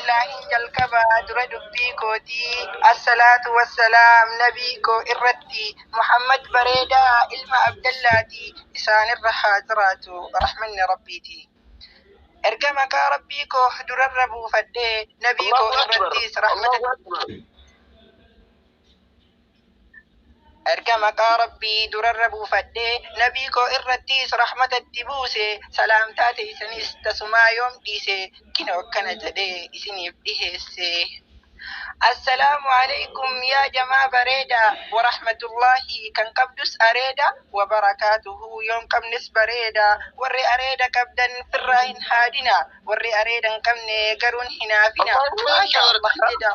الله جلكبا درد بيكوتي الصلاة والسلام نبيكو إرتي محمد بريدا إلما عبد اللاتي إسان الرحاتراتو رحمن ربيتي إرجمك ربيكو درربو فدي نبيكو إرتي رحمة أرجمك ربي درربو فدي نبيكو إرتيس رحمة الدبوسي سلام تاتي سنيس تسما يوم ديسي كنو كنجدي إسني بديهسي السلام عليكم يا جماعة بريدة ورحمة الله كان قبدس أريدة وبركاته يوم كم نس بريدة وري أريدة كبدا في الراهن هادنا وري أريدة كم نقرون هنا فينا ما شاء الله جدا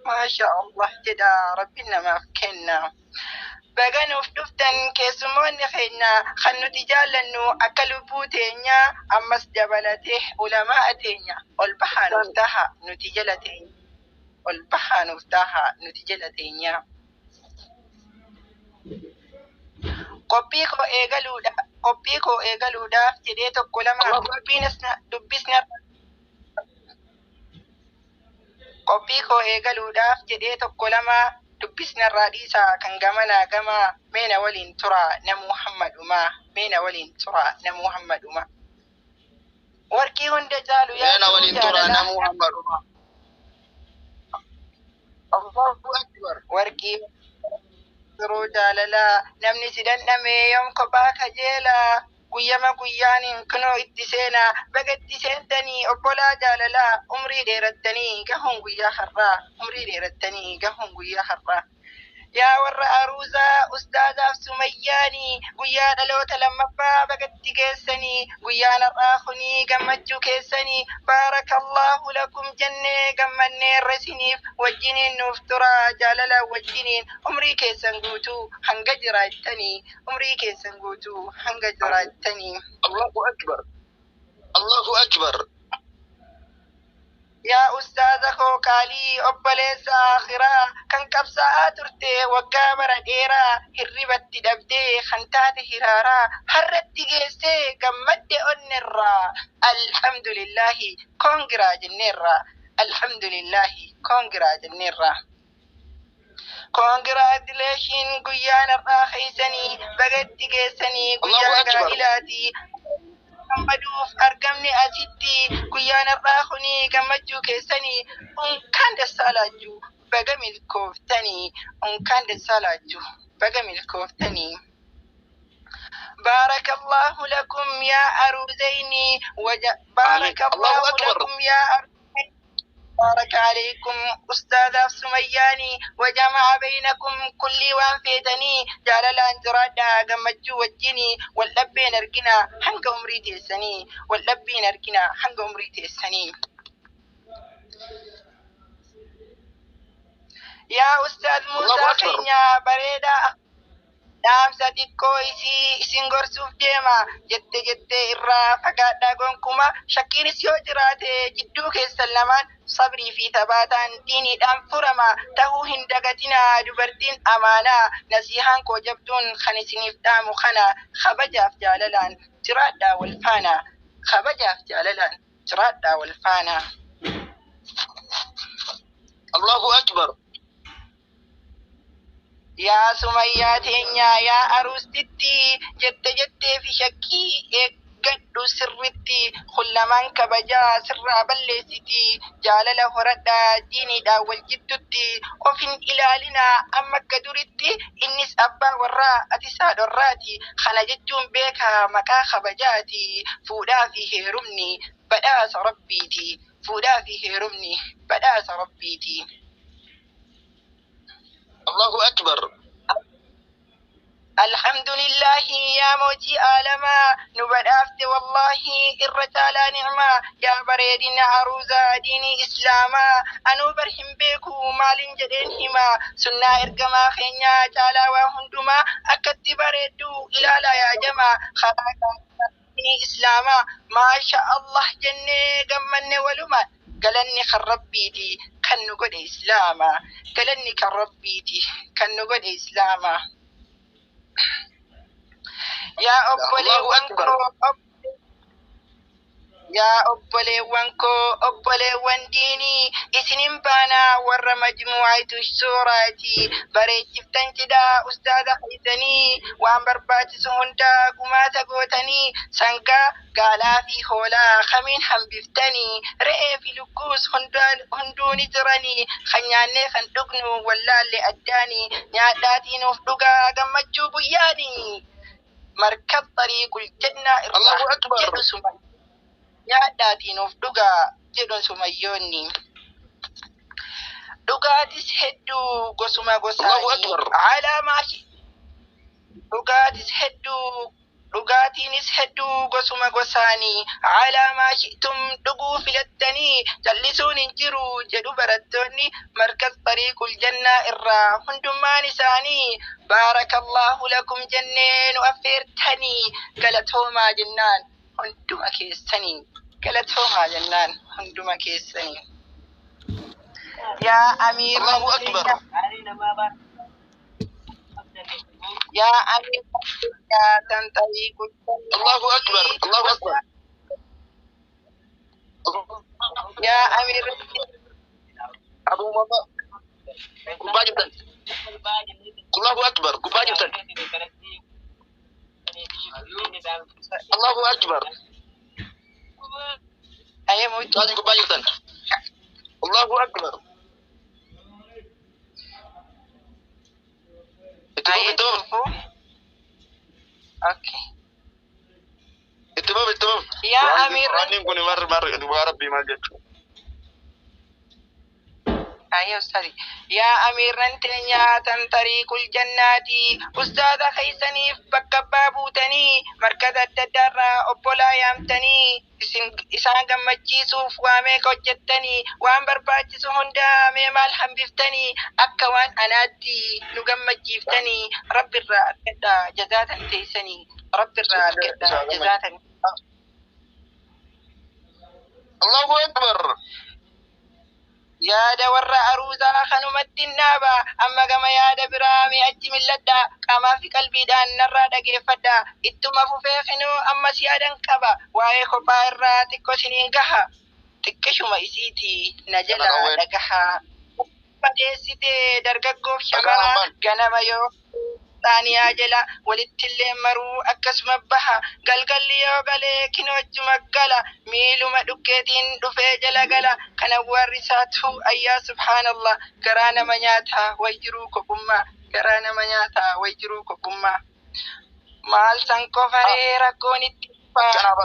ما شاء الله جدا ربنا ما فكنا بغنو فدفتن كيسمون خينا خنو تجالنو أكلو بوتينيا أمس جبلته علماء تينيا والبحان افتاها نتجلتين والبحان افتاها نتجلتين قبيكو إيغالو دا جديتو كلما دبسنا قبيكو إيغالو دا جديتو كلما دبسنا الرئيسة كان جمانا جما مين ولين ترى محمد وما مين ولين ترى محمد وما وركي هند جالو يا مين ولين ترى محمد وما الله أكبر وركي ترو جاللا نمني سيدان نمي يوم كباك جيلا قيما قياني كنو اتسينا بقت تسينتني أقولا جاللا عمري ديرتني قهم قيا حرا عمري ديرتني قهم قيا حرا يا ور أروزا أستاذة سمياني قيا دلوت لما بقت تجسني قيا نراخني قمتشو كيسني بارك الله لكم جنة قمني الرسنيف وجنين نفترا جاللا وجنين عمري كيسن قوتو هنججراتني عمري كيسن قوتو هنججراتني الله أكبر الله أكبر يا أستاذ خوكالي أبليس آخرا كان كبسا ترتي وقامر ديرا هربت دبدي خنتات هرارا هرت جيسي قمت النرا الحمد لله كونغراج النرا الحمد لله كونغراج النرا كونغراتيليشن قيانا راخيسني بقت جيسني قيانا إلاتي Maduuf argamni asitti guyyaan irraa kuni gammachuu keessanii unkaan dassaalaachuu baga milkooftanii unkaan dassaalaachuu baga milkooftanii. بارك الله لكم يا أروزيني بارك الله لكم يا أروزيني بارك عليكم أستاذ سمياني وجمع بينكم كل وان فيتني جال الانجرادا قمجو وجني واللبين ارقنا حنق عمريتي السني واللبين ارقنا حنق عمريتي السني يا أستاذ موسى خينيا بريدا نام ساتيكو سينغور سوف ديما جت إرا فقادا قنكما شكين سيو جراتي جدوك السلمان صبري في ثباتان ديني دام فرما تهو هندقتنا دبرتين أمانا نسيحان كو جبتون خنسينيف دام خنا خبجاف جاللان ترادا والفانا خبجاف جاللان ترادا والفانا الله أكبر يا سمية تينيا يا أروستي جت في شكي قدو سرتي كل من كبجا سر بلستي جال له ردا ديني دا والجدتي وفين إلالنا أما كدرتي إنس أبا ورا أتساد الراتي خلجتم بيكا مكا خبجاتي فودا فيه رمني بداس ربيتي فودا فيه رمني بداس ربيتي الله أكبر الحمد لله يا موتي آلما نبدأت والله الرجال نعمة يا بريدنا عروزا ديني إسلاما أنو برهم بيكو مال جدين هما سنة إرقما خينيا جالا وهندما أكد بريدو إلى لا يا جما خلاقا ديني إسلاما ما شاء الله جنة قمنا ولما قالني خربيتي كان نقول إسلاما قالني كربيتي كان نقول إسلاما يا أبولي وانكرو yaa obboleewwan koo obboleewwan diinii isinin baanaa warra majmuu'atu suuraati bareechiftan cidhaa ustaada keessanii waan barbaachisu hundaa gumaata gootanii sangaa gaalaa fi hoolaa kamiin hambiftanii re'ee fi lukkuus hunduu ni jiranii kan nyaannee kan dhugnu wallaalle addaanii nyaadhaatiinuuf dhugaa gammachuu guyyaanii markab xariiqul jannaa irraa jedhu suma nyaadhaatiin of dhugaa jedhu sumayyoonni dhugaatis hedduu gosuma gosaanii alaamaa dhugaatis hedduu dhugaatiinis hedduu gosuma gosaanii alaamaa shi'tum dhuguu filattanii jallisuun hin jiru jedhu barattoonni markaz xariiqul jannaa irraa hundummaan isaanii baarakallahu lakum jennee nu affeertanii galatoomaa jennaan hunduma keessanii galatoomaa jennaan hunduma keessanii yaa amiir Allahu akbar. yaa amiir yaa tantahiiqul Allahu akbar. Allahu akbar. yaa amiir Abu Mama. Gubbaa jirtan. Allahu akbar. Gubbaa jirtan. Allahu akbar. ayee mucaa Taati gubbaa jirtan. Allahu akbar. ayee Itti dhufu okay muf. yaa amiir Waan kun mar duwwaa rabbii maal jechuudha. ayee ustaadi yaa amiirran teenyaatan tariiqul jannaati ustaada keeysaniif bakka abbaa buutanii markaz adda addaarraa obbolaa yaamtanii isaan gammachiisuuf waa meeqa hojjettanii waan barbaachisu hundaa mee maal hambiftanii akka waan anaatti nu gammachiiftanii rabbirraa argadhaa jazaatan teeysanii rabbirraa argadhaa jazaatan Allahu akbar. yaada warra aruusaa kanumatti naaba amma gama yaada biraa mee achi milladha qaamaa fi qalbiidhaan narraa dhageeffadha ittuma fufee kinuu ammas yaadan qaba waa'ee kophaa irraa xiqqoo siniin gaha xiqqishuma isiiti na jala dhagaha madeessitee dargaggoof shamaraa ganama yoo taaniyaa jala walittillee maruu akkasuma baha galgalli yoo galee kinoojjuma gala miiluma dhukkeetiin dhufee jala gala kana warrisaatu ayyaa subhaanallah garaa nama nyaataa way jiruu kophummaa garaa nama nyaataa way jiruu kophummaa maal san qofaree rakkoon itti fufaa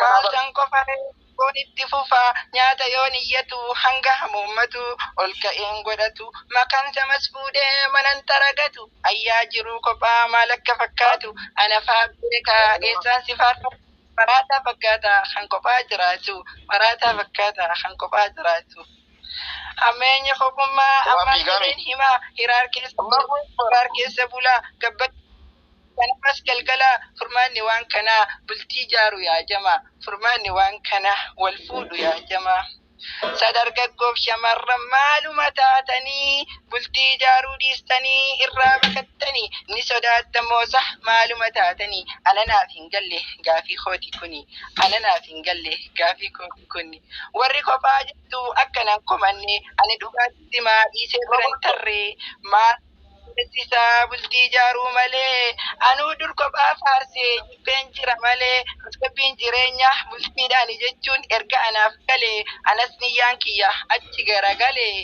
maal san qofaree rakkoon itti fufaa nyaata yoo niyyatu hanga hamuummatu ol ka'een godhatu makansa mas fuudhee manan taragatu ayyaa jiruu kophaa maal akka fakkaatu ana faa beekaa eessaan si faarfatu maraataa fakkaata kan kophaa jiraatu maraataa fakkaata kan kophaa jiraatu hammeenya kophummaa ammaan jedheen himaa hiraar keessa bulaa gabbatti kanaafas galgala furmaanni waan kanaa bultii jaaru yaa jamaa furmaanni waan kana wal fuudhu yaa jamaa sadargaggoof shamarran maaluma taatanii bultii jaaruu dhiistanii irraa baqattanii ni sodaattamoo sah maaluma taatanii ananaaf hin galle gaafii kooti kuni ananaaf hin galle gaafii kooti kuni warri kophaa jettu akkanan komanne ani dhugaatti maa dhiisee biran tarree maal isaa bultii jaaruu malee anuu dur kophaa faarsee jibbeen jira malee tasgabbiin jireenya bultiidhaan jechuun erga anaaf galee anas niyyaan kiyya achi garagalee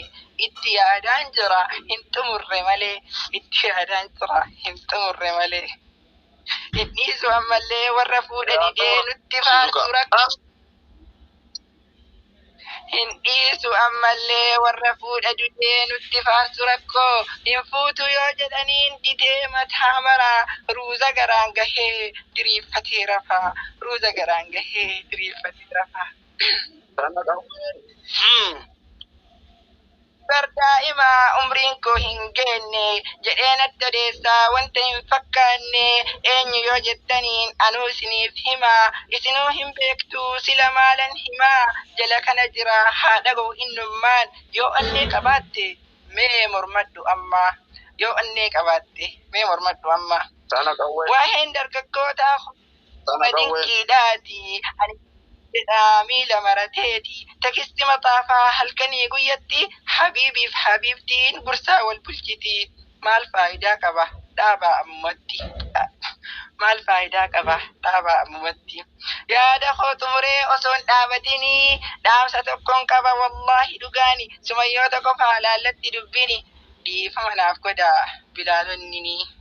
itti yaadaan jira hin xumurre malee itti yaadaan jira hin xumurre malee hin dhiisu ammallee warra fuudha didee nutti faarsu rakkoo hin dhiisu ammallee warra fuudha didee nutti faarsu rakkoo hin fuutu yoo jedhaniin didee mataa maraa ruuza garaan gahee diriirfatee rafaa ruuza garaan gahee diriirfatee rafaa. Bardaa'imaa umriin koo hin geenne jedheen adda deessaa wanta hin fakkaanne eenyu yoo jettaniin anuu isiniif himaa isinuu hin beektu sila maalan himaa jala kana jira haadha goo innummaan yoo onnee qabaatte mee mormadhu ammaa yoo onnee qabaatte mee mormadhu ammaa waa'een dargaggootaa مدينكي داتي ميلا مرتيتي تكستي مطافا هلكني قيتي حبيبي في حبيبتي برسا والبلجتي ما الفايدة كبه دابا أمتي ما الفايدة كبه دابا أمتي يا دخو تمري أصون دابتني دام ستكون كبه والله دقاني سميوتك فعلا التي دبني دي فمن أفكدا بلالنني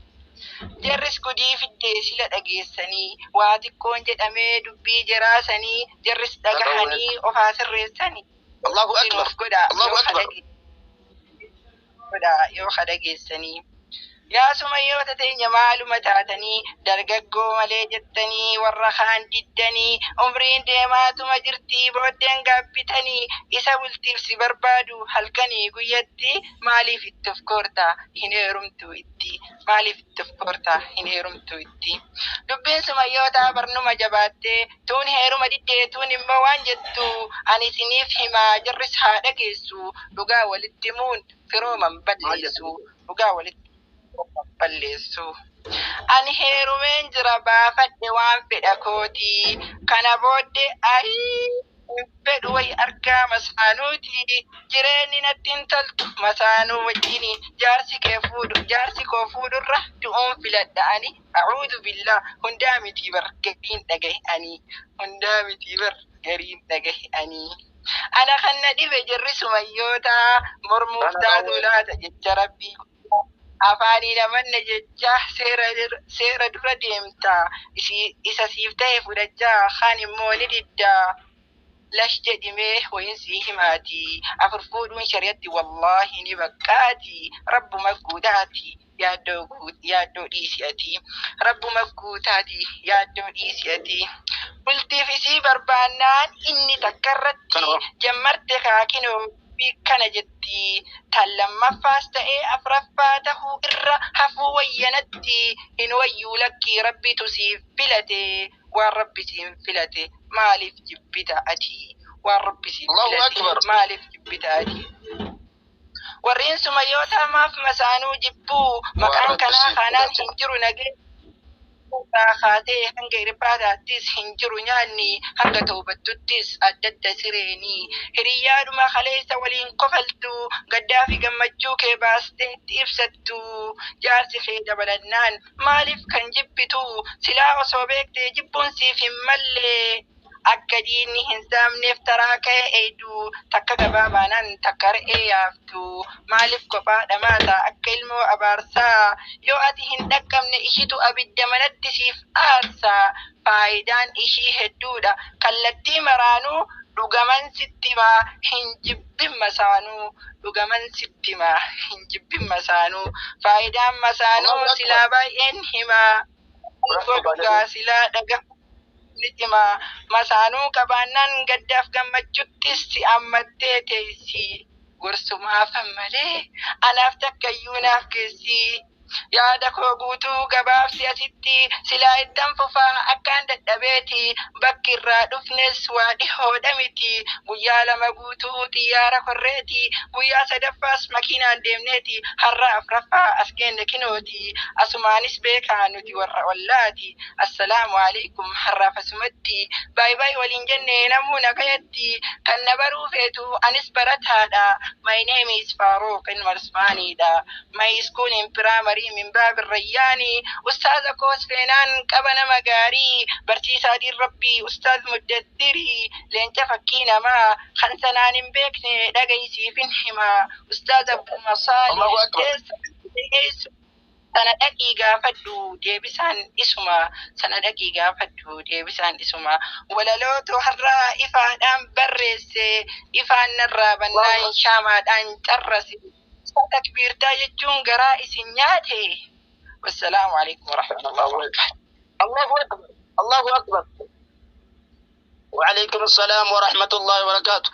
jarris kudii fiddee sila dhageessanii waa xiqqoon jedhamee dubbii jiraasanii jarris dhagahanii ofaa sirreessanii of godhaa yoo dhageessanii. Yaa sumayyoota teenya maaluma taatanii dargaggoo malee jettanii warra kaan diddanii umriin deemaatuma jirtii booddeen gaabbitanii isa bultiif si barbaadu halkanii guyyatti maaliif itti of koortaa hin heerumtu itti maaliif itti of koortaa hin heerumtu itti. Dubbiin sumayyootaa barnuma jabaattee tuun heeruma diddee tuun immoo waan jettu ani isiniif himaa jarris haa dhageessu dhugaa walitti himuun firooman balleessu dhugaa walitti balleessu. Ani heerumeen jira baafadhe waan fedha kooti kana booddee fedhu wayi argaa masaanuuti jireenyi natti hin toltu masaanuu wajjini jaarsi koo fuudhurra du'uun filadha ani a'uudhu billaa hundaa miti bar gariin dhagahe hundaa miti bar gariin dhagahe ani. Ana kanna dhibe jirri sumayyoota mormuuf taatu laata jecha rabbii afaanii namanna jecha seera dura deemta isa siif ta'e fudhachaa kaan immoo ni diddaa lash jedhimee wayinsii himaati afur fuudhuun shari'atti wallaahi ni baqqaati rabbuma guutaati yaaddoo dhiisi'ati rabbuma guutaati yaaddoo dhiisi'ati. Bultiif isii barbaannaan inni takkarratti jammarte kaakinoo kana jetti tan lammaffaas ta'ee afraffaa tahuu irra hafuu wayyanatti hin wayyuu lakkii rabbitu siif filate waan rabbi siif filate maaliif jibbita ati waan rabbi siif filate maaliif jibbita ati. Warreen sumayyoota maaf masaanuu jibbuu maqaan kanaa kanaan hin jiru nagee kaatee hanga irbaataattis hin jiru nyaanni hanga toobattuttis adda sireenii hiriyyaadhuma kaleessa waliin kofaltu gaddaa fi gammachuu kee baastee itti ibsattu jaarsi kee dabalannaan maaliif kan jibbitu silaa osoo beektee jibbuun siif hin mallee akka diinni hin saamneef taraa ka'e eeydu takka gabaabaanaan takka re'ee yaaftu maaliif kophaa dhamaata akka ilmoo abaarsaa yoo ati hin dhaqqabne ishitu abidda manatti siif aarsaa faayidaan ishii hedduudha kallattii maraanuu dhugaman sittimaa hin jibbin masaanuu dhugaman sittimaa hin jibbin masaanuu faayidaan masaanuu silaa baay'een himaa dhugaa silaa dhaga Litima masaanuu qabaannaan gaddaaf gammachuttis si ammattee teessi gorsumaafan malee anaaf takkayyuu naaf keessi yaada koo guutuu gabaabsi asitti silaa ittan fufaa akkaan dadhabeeti bakki irraa dhufnes waa dhihoodha miti guyyaa lama guutuu xiyyaara korreeti guyyaa sadaffaas makiinaan deemneeti har'a afraffaa as geenne kinooti asumaanis beekaa nuti warra ollaati assalaamu alaikum har'aaf asumatti baay'ee waliin jennee namuu nagayatti kan na baruu feetu anis barataadha. My name is Farouk Ilmarsmaanidha. My school in primary من باب الرياني أستاذ كوس فينان قبنا مقاري برسيسا دي ربي أستاذ مددري لين تفكينا ما خنسنان بيكني لقيسي فينهما أستاذ أبو مصالي sana daqiiqaa fadhu deebisaan isuma walalootu har'aa ifaadhaan barreesse ifaan narraa bannaan shaamaadhaan carrase takbiirtaa jechuun garaa isin nyaate. Wassalaamu alaikum warahmatullahi wabarakatuh. Allahu akbar. Wa alaikum assalam wa rahmatullahi wa barakatuh.